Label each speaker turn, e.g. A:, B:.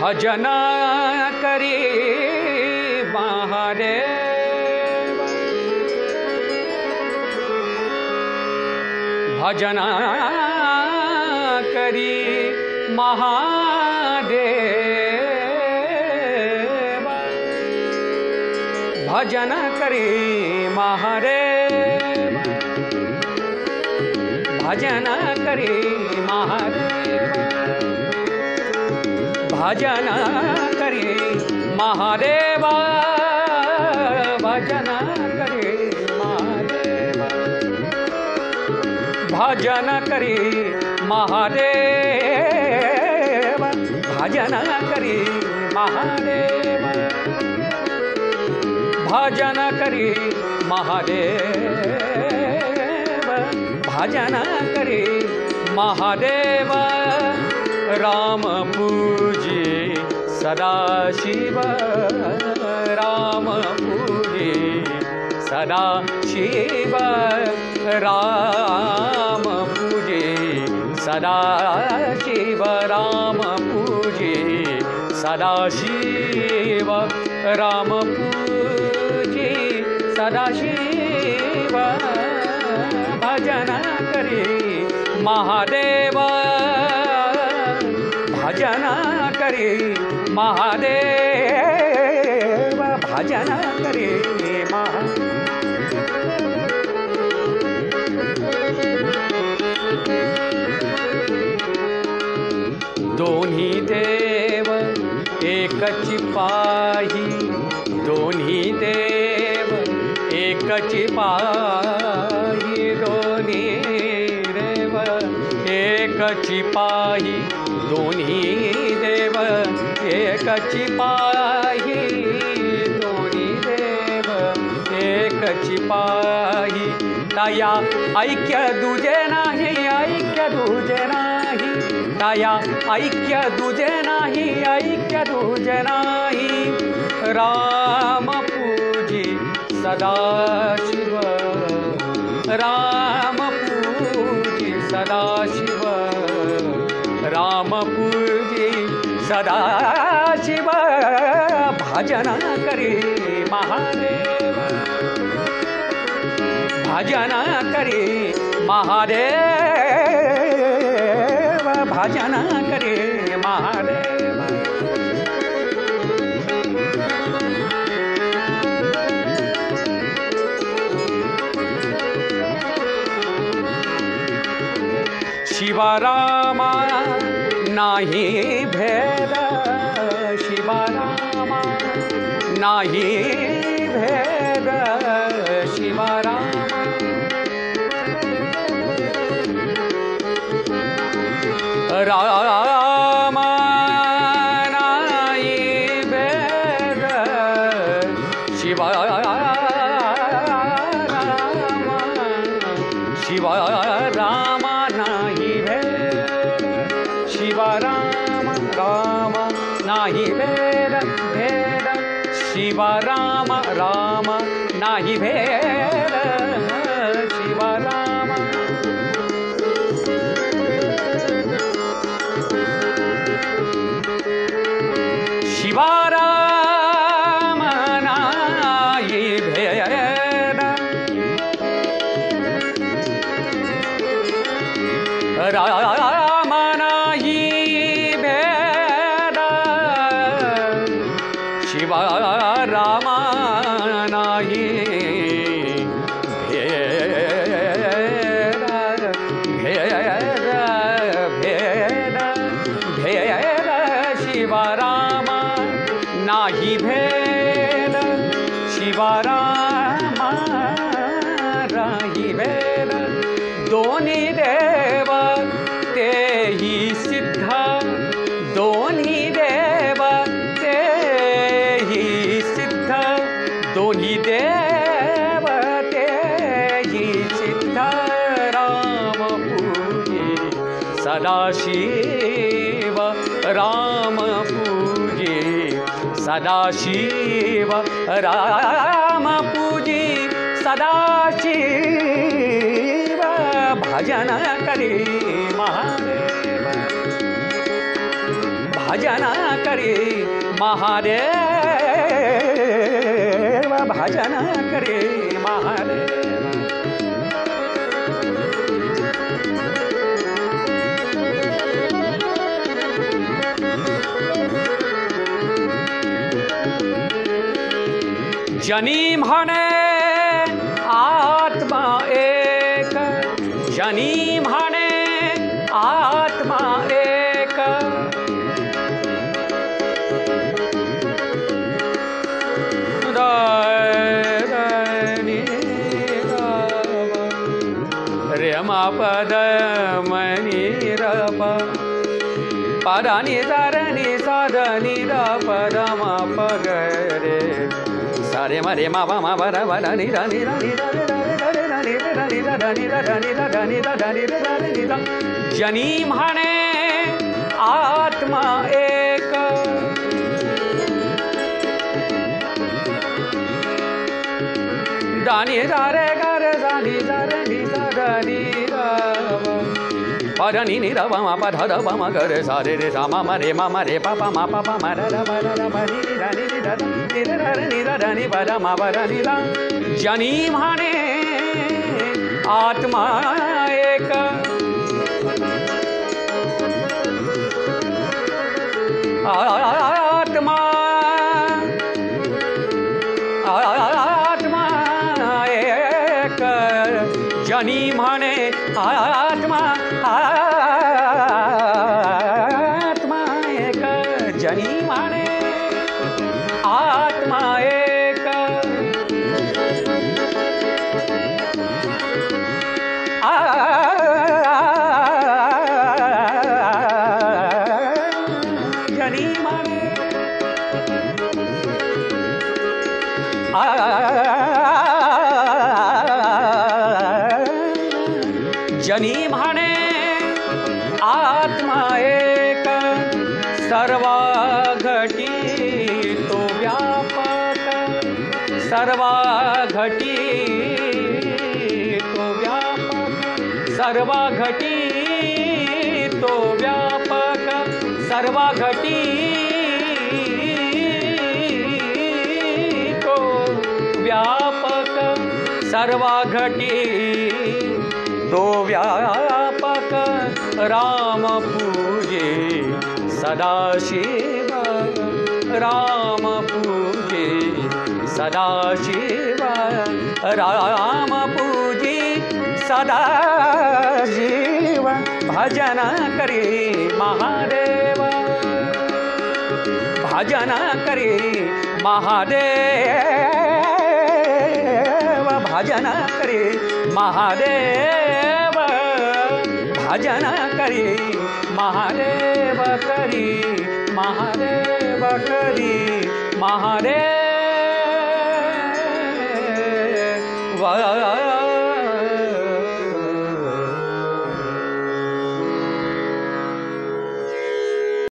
A: भजन करी महादेव, भजन करी महादेव, भजन करी महादेव, भजन करी महादेव, भजन करी महादेव, भजन करी महादेव, भजन करी महादेव, भजन करी महादेव, भजन करी महादेव, भजन करी महादेव। राम पूजे सदाशिव, राम पूजे सदाशिव, राम पूजे सदाशिव, राम पूजे सदाशिव, राम पूजे सदाशिव, भजन करी महादेव, भजन करी महादेव, भजन करी दोन्ही देव एकची पाही, दोन्ही देव एकची पाही, दोन्ही देव एकची पाही, दोन्ही देव एकची पाही, दोन्ही देव एकची पाही, तया ऐक्य दुजे नाही, ऐक्य दुजे नाही, तया ऐक्य दुजे नाही, ऐक्य दुजे नाही, राम पूजी सदाशिव, राम पूजी सदाशिव, राम पूजी सदाशिव, भजन करी महादेव, भजन करी महादेव, भजन करी महादेव। शिवरामा नाही भेद, शिवरामा नाही भेद, शिवरामा रामा नाही भेद, शिवरामा, शिवरामा नाही भेद, शिवराम राम नाही भेद, भेद शिवराम राम नाही भेद, शिवराम शिवराम नाही भेद, राम नाही भेद, शिवराम नाही भेद, भेद भेद भेद शिवराम नाही भेद, शिवराम नाही भेद, दोन्ही देव ते सदाशिव राम पूजे सदाशिव राम पूजे सदाशिव भजन करे महादेव भजन करे महादेव भजन करे महादेव जनी म्हणे आत्मा एक जनी म्हणे आत्मा एक रमा पद मनी रप पदानी धरणी सदनी र पदम पगरे सारे मरे मा मा बर बर नि ध नि ध नि ध नि ध जनी म्हणे आत्मा एक दानी रे गर दानी रे नि ध नि पद नि नि र मा प ध ध प म ग रे सा रे रे सा मा म रे प प म प प म र र ब र र ब नि ध नि ध नि ध नि ध नि प द म प र नि ध जनी म्हणे आत्मा एक आत्मा आत्मा एक जनी म्हणे आत्मा आत्मा एक जनी म्हणे आत्मा एक जनी म्हणे जनी म्हणे आत्मा एक सर्वा घटी तो व्यापक सर्वा घटी तो व्यापक सर्वा घटी तो व्यापक सर्वा घटी तो व्यापक सर्वा घटी तो व्यापक राम पूजे सदाशिव राम पूजे सदाशिव राम पूजे सदाशिव भजन करे महादेव भजन करे महादेव भजन करे महादेव भजन करे महादेव करी महादेव करी महादेव